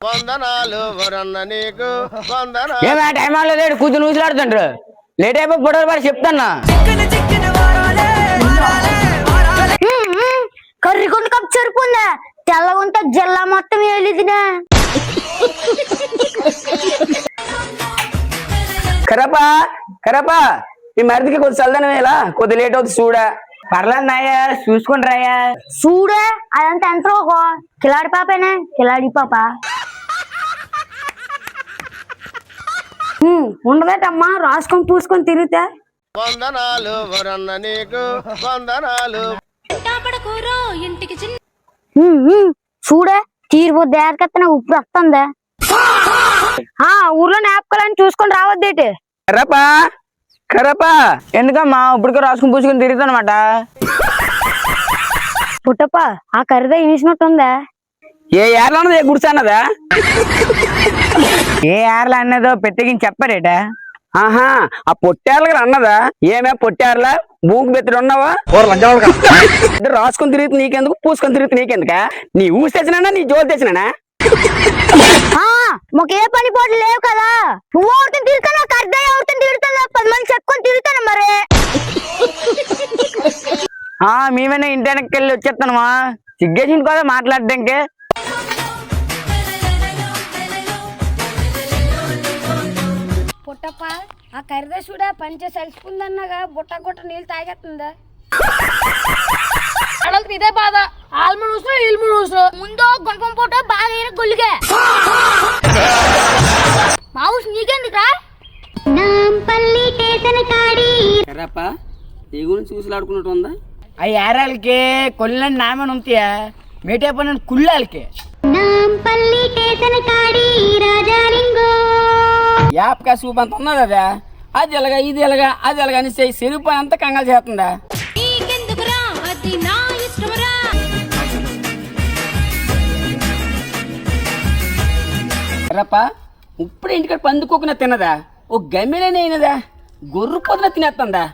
వందనాలు వరన్న నీకు వందనాలు. ఏమే టైం లేడు కూతురు ఊసులాడుతుండ్రు. లేట్ అయిపోయి పొడవలు పడి చెప్తాన్నా. కర్రీ కొంత కప్పు సరిపోందా? తెల్లగుంట జిల్లా మొత్తం వెళ్ళిదినా. కరపా కరపా ఈ మరిదికి కొద్ది చల్దనం ఎలా కొద్ది లేట్ అవుతుంది చూడా. పర్లేదయ్యా చూసుకుని రాయా. చూడే అదంతా ఎంత కిలాడి పాపేనే కిలాడి పాప. ఉండదటమ్మా రాసుకొని పూసుకొని తిరిగితే. వందనాలు వరన్న నీకు వందనాలు. చూడే తీరిపో దేరకెత్తన ఉప్పు వస్తుందా. ఊర్లో నేపకాలని చూసుకొని రావద్దేటి. కరపా కరపా ఎందుకమ్మా ఇప్పటికే రాసుకుని పూసుకొని తిరుగుతానమాట. పుట్టప్ప ఆ కర్రీదా ఇనిసినట్టుందా? ఏ ఏర్లు అన్నది ఏ గుడిసె అన్నదా? ఏ ఏర్లు అన్నదో పెద్దగిని చెప్పరేట. ఆహా ఆ పొట్టేర్ల అన్నదా? ఏమే పొట్టేర్ల భూమికి బెత్తడు ఉన్నావా? రాసుకొని తిరుగుతు నీకెందుకు పూసుకొని తిరుగుతు నీకెందుక? నీ ఊసి తెచ్చినా నీ జోలు తెచ్చినా మాకు ఏ పని పోటీ లేవు కదా. నువ్వు ఎవరితో తిరుగుతాను కర్ద ఎవరితో తిరుగుతాను 10 మంది చెప్పుకొని తిరుగుతాను మరి. మేమైనా ఇంటి వెనక్కి వెళ్ళి వచ్చేస్తానమా సిగ్గేసింది కదా మాట్లాడడానికి. పుట్టప్ప ఆ కర్రీదా చూడా పంచే సలిసిపోందన్నాగా బుట్ట గుట్ట నీళ్ళు తాగేస్తుందా. ఇదే బాధ ముందు గుణపం పూట బాగా గొల్లిగా మావుస్ నీకెందుకా. నీ గురించి చూసిలాడుకున్నట్టు ఉందా? ఆ ఏరాలకి కొల్లని నామని ఉంటాయా మేటే పని కుళ్ళాలకి యాప్కా సూప్ అంత ఉన్నది అదా. అది ఎలాగా ఇది ఎలాగా అది ఎలాగా అని చెరుపు పని అంతా కంగాలు చేస్తుందా. రప్పా ఇప్పుడు ఇంటికాడ పందుకోకుండా తిన్నదా? ఓ గమ్మెనే అయినదా గొర్రె పొద్దున తినేస్తుందా?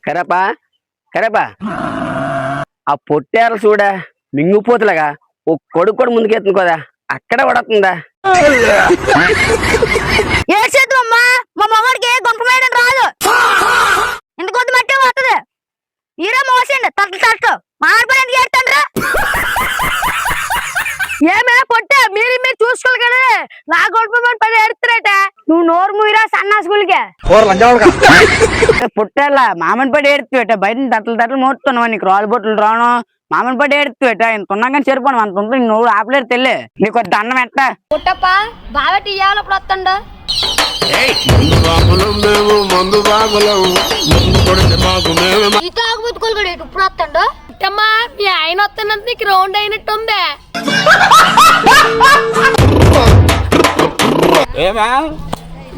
కరపా కరపా ఆ పొట్టేరలు చూడా మింగిపోతులాగా ఓ కొడుకు కూడా ముందుకెత్తుంది కదా అక్కడ పడుతుందా. ఏ చేద్దామమ్మా మా మమ్మడికి గొంప మేయడం రాదు. ఇంత కొద్ది మట్టే వస్తుంది. ఈరో మోసండి తట్టు తట్టు మాడిపోయి ఎందుకు ఏడుతాండ్రా? ఏమే పొట్టే మీరు చూసుకోవాలి కదా. నా గొంప పడి ఏడుతున్నట నువ్వు నోరు మూయిరా సన్నా స్కూల్కే పుట్టేలా మామని పడి ఏడుతుట బయట తట్టలు మోస్తున్నావా నీకు రాళ్ళు బొట్లు రాను మామని పడి ఏడుతుట ఇంత ఉన్నా కానీ సరిపోను అంత ఉంటుంది నువ్వు ఆపలేరు తెల్లి నీకు దండం ఎట్ట. పుట్టప్ప బాగా టీయాలి ఇప్పుడు వస్తుండ ఈ తాగుబుతుకోలు కూడా ఇప్పుడు వస్తుండ. పుట్టమ్మా మీ ఆయన వస్తున్నంత నీకు రౌండ్ అయినట్టు ఉందే. ఏమా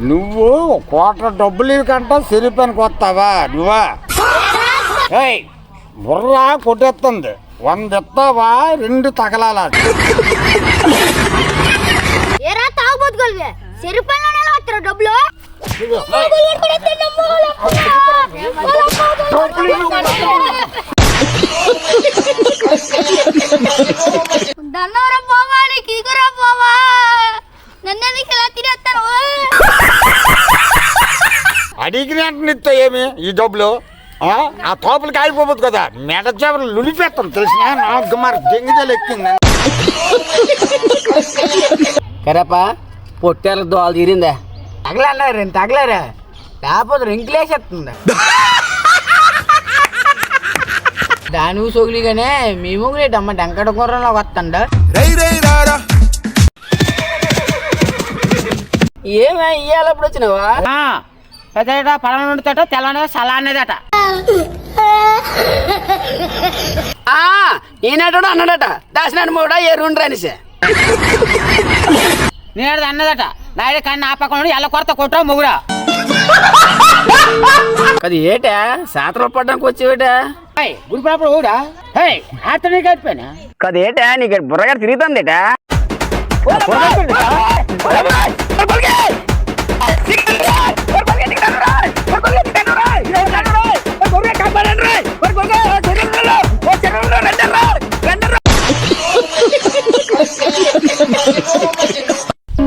నువ్వు కోట్ల డబ్బులు కంట సిరిపనికి వస్తావా నువ్వా? బుర్రా కొట్టేస్తుంది 100 ఎత్తావా 2 తగలాల. ఏరా తాగుబోతుకోలుగా సిరిపల్లోనే వస్తారు డబ్బులు. దన్నవరం పోవా నీకు ఈగురా పోవా నన్నెందుకు ఇలా తినేస్తాను. అడిగినట్టు ఏమి ఈ డబ్బులు ఆ తోపులకి ఆగిపోతుంది కదా. మెడ చేపలు లులిపేస్తాం తెలిసిన నాకు మరి దెంగిదలు ఎక్కింది. కరపా పొట్టేళ్ళ దోలు తీరిందా? తగలన్నారు తగలరా లేకపోతే రింకులేసేస్తుందా? దాని సోగులిగానే మేము అమ్మ డెంకట కూరలో వస్తుండ. ఏమే ఇయ్యాలప్పుడు వచ్చినావా? పెద్దట పడవ నుండితేట తెల్లనే సలా అనేదట. ఈనాడు అన్నాడట దాసినాడు మూడ ఎర్రుండ్రు అనేసి. నేడు అన్నదట నాయుడు కానీ నా పక్కన ఎల్ల కొరత కొట్టా మొగుడా. అది ఏటా సాతలో పడ్డానికి వచ్చేవేటా గుడి పాపడు ఊడా అతనే కలిపానా కదేటా నీకు బుర్రగారు తిరుగుతుందేటా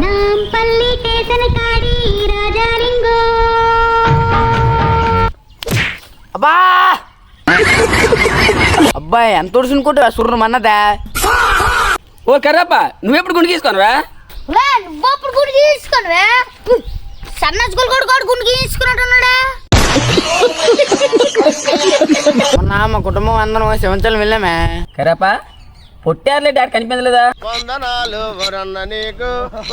నాంపల్లి కేసన కాడి రాజాలింగో అబ్బా అబ్బాయి ఎంత ఉడుచుకుంటా సుర్రం అన్నదా ఓ కర్రప్ప నువ్వెప్పుడు గుండు గీసుకోనరా నువ్వప్పుడు గుడి తీసుకునివే సన్న స్కూల్ కూడా గుండు తీసుకున్నట్టున్నాడా మా కుటుంబం అందరం శివంచలం వెళ్ళామే కర్రప్ప పొట్టారులే డాడీ కనిపించలేదా వందనాలు వరన్న నీకు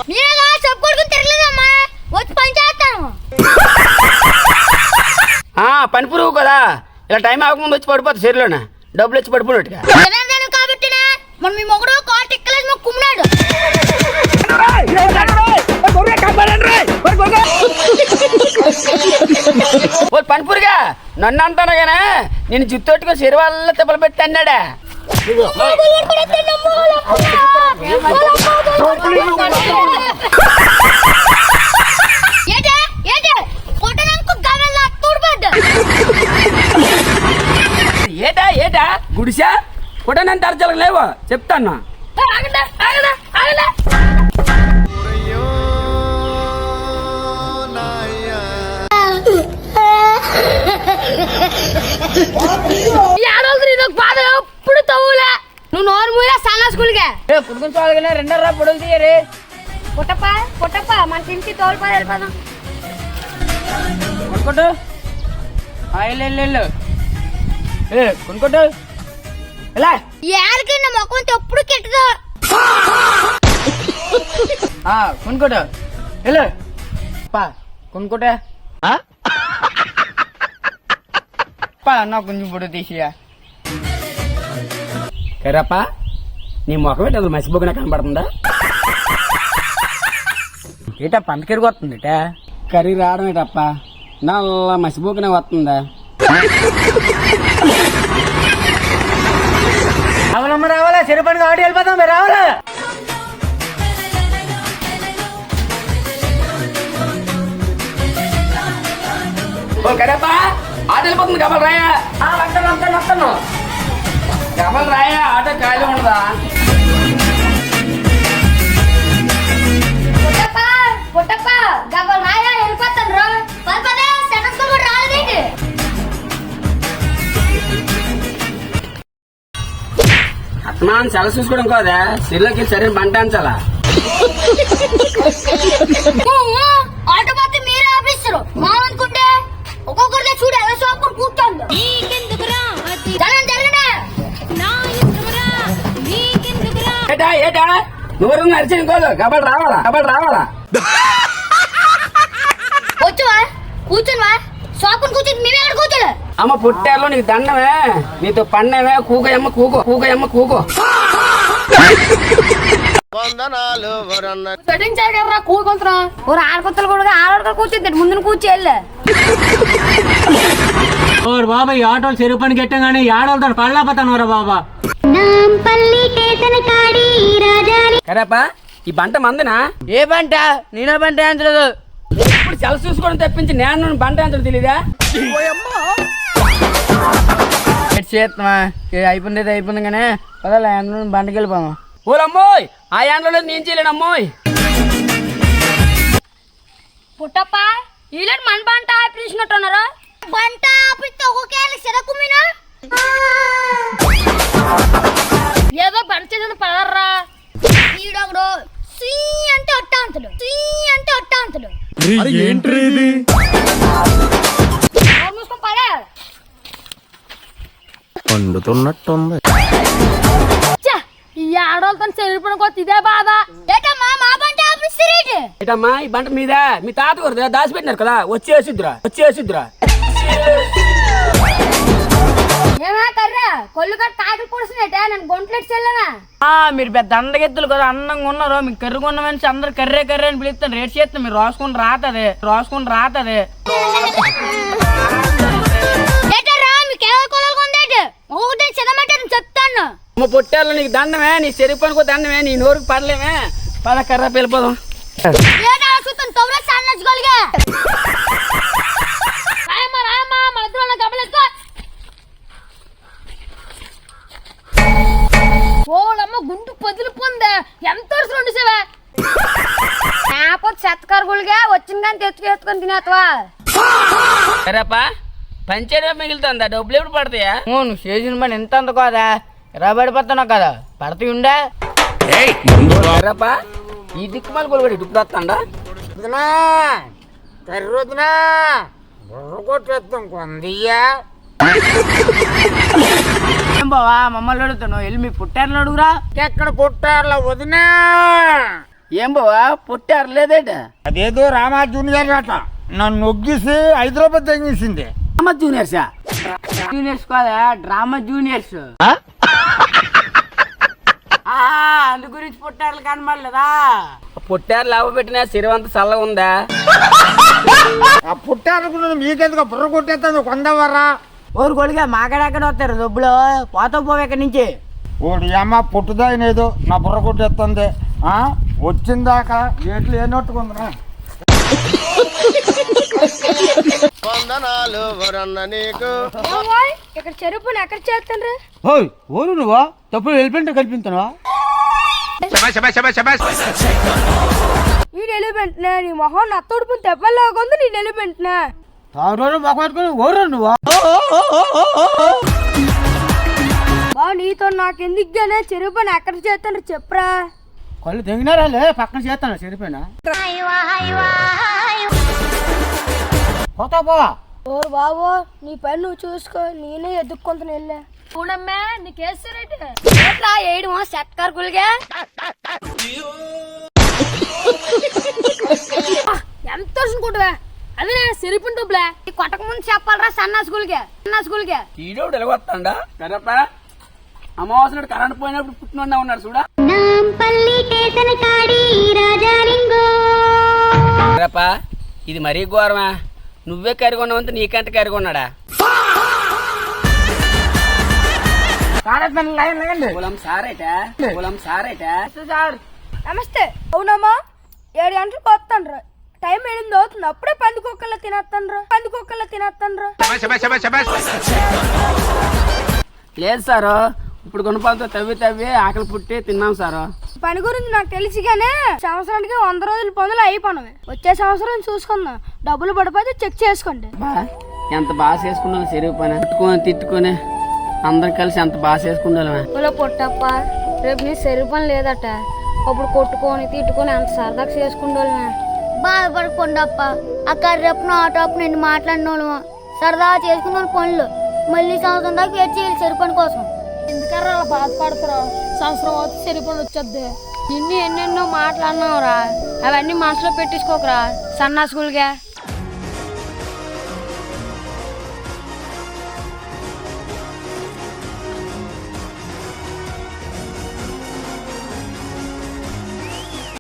మీరేగా చెప్పుకోడుకుని తిరగలేదమ్మా వచ్చి పని చేస్తాను పని పురుగు కదా ఇలా టైం అవ్వకముందు వచ్చి పడిపోతుంది శరీరంలోనే డబ్బులు వచ్చి పడిపోయినట్టుగా కాబట్టినే మన మీ మొగుడు కాల్ టిక్కలేదు మాకు కుమ్మినాడు ఓ పనిపురిగా నన్ను అంటాను గానే నేను జుత్తొట్టుకుని శరీరాల్లో తిప్పలు పెట్టి అన్నాడా ఏటా ఏటా గుడిసా కూడా నన్ను తరచలకు లేవో చెప్తాను బాధ ఎప్పుడు తవ్వులే నువ్వు నోరు మూలా సన్న స్కూల్గా పుడుకుని రెండర్రా పొడుగు తీయరే పుట్టప్ప మన ఇంటి తోలుపా వెళ్ళిపోదాం కొనుక్కోటు వెళ్ళు కొనుక్కోటు ఎలా ఏళ్ళకి నా మొక్కలతో ఎప్పుడు కెట్టదు కొనుక్కోటు వెళ్ళు పా కొనుక్కోటే నా కొంచెం పొడుగు తీసియా కర్రప్ప నీ ముఖం ఏంటి అసలు మసిపోకినా కనబడుతుందా ఏటా పంట కరిగి వస్తుంది ఏటా కర్రీ రావడం ఏటప్ప నల్ల మసిపోకినా వస్తుందా రావాలమ్మ రావాలా చెరుపని ఆడి వెళ్ళిపోతాం రావాలా ఓ కర్రప్ప ఆట వెళ్ళిపోతుంది కమల్ రాయా వస్తాను కమల్ రాయా ఆటో ఖాళీ ఉండదా పుట్టప్ప గబల్ రాయా వెళ్ళిపోతాను రా పదే సన్న స్కూల్ కూడా రాలేదేంటి అత్మాన్ చాలా చూసుకోవడం కాదా సిర్లోకి సరైన బంట అంచాలా ఆటో పోతే మీరే ఆపిస్తారు మామనుకుంటే ఒక్కొక్కరితో చూడు ఎలా సోపుడు కూర్చోండి ఏటా ఏటా నువ్వు నడిచిన కోదు కబడ్డీ రావాలా వచ్చువా కూర్చోనివా సోపుని కూర్చొని మేమే ఎక్కడ కూర్చోలే అమ్మ పుట్టాలో నీకు దండమే నీతో పన్నమే కూకయమ్మ కూకో వందనాలు వరన్న సెట్టింగ్ చేయగలరా కూకుంటున్నా ఒక ఆడకొత్తలు కూడా ఆడకొత్తలు కూర్చొద్దు ముందు కూర్చోలే ఓర్ బాబా ఈ ఆటోలు చెరువు పని గెట్టంగానే ఈ ఆడోళ్ళతో పడలేకపోతాను రా బాబా నాంపల్లి కేసన కాడి రాజాలి కరేపా ఈ బంట మందనా ఏ పంట నేనే పంట అంతలేదు ఇప్పుడు సెల చూసుకోవడం తప్పించి నేను బంట అంతడు తెలీదా చేస్తామా అయిపోయింది కానీ పదలే బంటకి వెళ్ళిపోమా ఓలమ్మోయ్ ఆ యాండ్లో నేను చేయలేను అమ్మోయ్ పుట్టప్ప ఈలేడు మన పంట ఆపిస్తున్నట్టున్నారా పంట ఆపిస్తే ఒక్కొక్క సెదకుమ్మినా ఏదో పని చేసిన పదర్రా ఈడొకడు సీ అంటే అట్టాంతులు మూసుకొని పడే వండుతున్నట్టుంది ఈ ఆడవాళ్ళతో చెల్లిపోయిన కొత్త ఇదే బాధ ఏటమ్మా మా పంట ఆపిస్తారేటి ఏటమ్మా ఈ బంట మీద మీ తాత కొరదా దాచిపెట్టినారు కదా వచ్చేసిద్దురా ఏమా కర్రా కొల్లు కట్ట కాకి పొడుస్తున్నట్టే నన్ను గొంట్లెట్ చెల్లనా మీరు పెద్ద అందగెత్తులు కదా అందంగా ఉన్నారు, మీకు కర్రుగున్న మనిషి అందరు కర్రే కర్రే అని పిలుస్తాను. రేట్ చేస్తాను, మీరు రాసుకుని రాతది మీకేమో కొలలు కొందేటి ఒకటి చదమంటారు చెప్తాను. పొట్టాలు నీకు దండమే, నీ చెరుపనుకో దండమే, నీ నోరుకు పడలేమే. పద కర్ర వెళ్ళిపోదాం. ఓలమ్మ గుండు పదులు పొందే ఎంత రెండు సేవా చెత్తకారుగులుగా వచ్చిన కానీ తెచ్చుకొని తినేస్తావా? సరేపా పంచేయడం మిగులుతుందా? డబ్బులు ఎప్పుడు పడతాయా? నువ్వు చేసిన పని ఎంత అందుకోదా రాబడిపోతున్నావు కదా, పడతాయి ఉండే. సరేపా ఈ దిక్కుమాలి కొలుగడు ఇప్పుడు వస్తాడా? వదినా కర్రీ వదినా బుర్ర కొట్టేస్తాం కొందయ్యా. ఏం బావా మమ్మల్ని అడుగుతున్నావు, వెళ్ళి మీ పుట్టారులు అడుగురా. ఎక్కడ పుట్టారులా వదినా? ఏం బావా పుట్టారు లేదేట? అదేదో రామా జూనియర్ అట నన్ను నొగ్గిసి హైదరాబాద్ తెగించింది. డ్రామా జూనియర్సా? జూనియర్స్ కాదా, డ్రామా జూనియర్స్. అందు గురించి పుట్టారులు కనబడలేదా? పుట్టారు లాభ పెట్టిన సిరివంత చల్లగా ఉందా? ఆ పుట్టారు మీకెందుకు బుర్ర కొట్టేస్తాను కొందవరా? ఊరు కొడుగా మాకడెక్కడ వస్తారు డబ్బులు, పోతా పోవు ఎక్కడి నుంచి. ఓడి అమ్మ పుట్టుదాయినేదో నా బుర్ర కొట్టేస్తుంది. వచ్చిందాకా ఏట్లు ఏనొట్టుకుందిరా. వందనాలు వరన్న నీకు. ఇక్కడ చెరుపుని ఎక్కడ చేస్తాను ఊరు నువ్వా తప్పుడు వెళ్ళిపోయింటే కల్పించావా? ఈ ఎలిమెంట్నే నీ మొహం నత్తోడుపుని తెప్పలాగా ఉంది. నేను ఎలిమెంట్నే ఊరు నువ్వా? బా నీతో నాకెందుకుగానే చెరుపుని ఎక్కడ చేస్తాను చెప్పరా? కళ్ళు తెగినారా లే, పక్కన చేస్తాను సరిపోయినా పోతా పో. ఓరు బాబో నీ పని నువ్వు చూసుకో, నేనే ఎదుక్కుంటాను వెళ్ళా. పూనమ్మే నీకేస్తారేట్రా ఏడు చెత్కారుగులుగా ఎంత అనుకుంటావా? అది నేను సిరిపిన డబ్బులే కొట్టక ముందు చెప్పాలరా సన్నా స్కూల్కే ఈడోడు ఎలాగొస్తాడా? కరపా అమావాస కరెంట్ పోయినప్పుడు పుట్టిన ఉన్నాడు చూడా. నాంపల్లి స్టేషన్ కాడి రాజాలింగో. కరపా ఇది మరీ ఘోరమా, నువ్వే కరిగొన్నావంటే నీకంటే కరిగొన్నాడా? నమస్తే. అవునమ్మా 7 గంటలకు వస్తాను. టైం 8 అవుతుంది, అప్పుడే పందికొక్కల్లా తినేస్తాను. లేదు సారు, ఇప్పుడు కొనుపాలతో తవ్వి ఆకలి పుట్టి తిన్నాం సారు. పని గురించి నాకు తెలిసిగానే సంవత్సరానికి 100 రోజుల పనులు అయిపోయినవి. వచ్చే సంవత్సరం చూసుకుందాం, డబ్బులు పడిపోతే చెక్ చేసుకోండి. ఎంత బాగా చేసుకున్నాం చెరువు పని తిట్టుకొని అందరం కలిసి ఎంత బాగా చేసుకున్నామే. పొట్టప్ప రేపు నీ చెరువు పని లేదట, అప్పుడు కొట్టుకొని తిట్టుకొని అంత సరదాగా చేసుకుంటోళ్ళమే. బాధపడకుండా అప్ప అక్కడ రేపు నా టాప్ నేను మాట్లాడినోళ్ళము సరదాగా చేసుకున్న పనులు మళ్ళీ సంవత్సరం దాకా వెయిట్ చేయాలి చెరువు పని కోసం. ఎందుకరా అలా బాధపడతారా? సంవత్సరం అవుతుంది చెరువు పని వచ్చేద్ది. నిన్ను ఎన్నెన్నో మాట్లాడినావురా, అవన్నీ మనసులో పెట్టించుకోకరా సన్నా స్కూల్గా.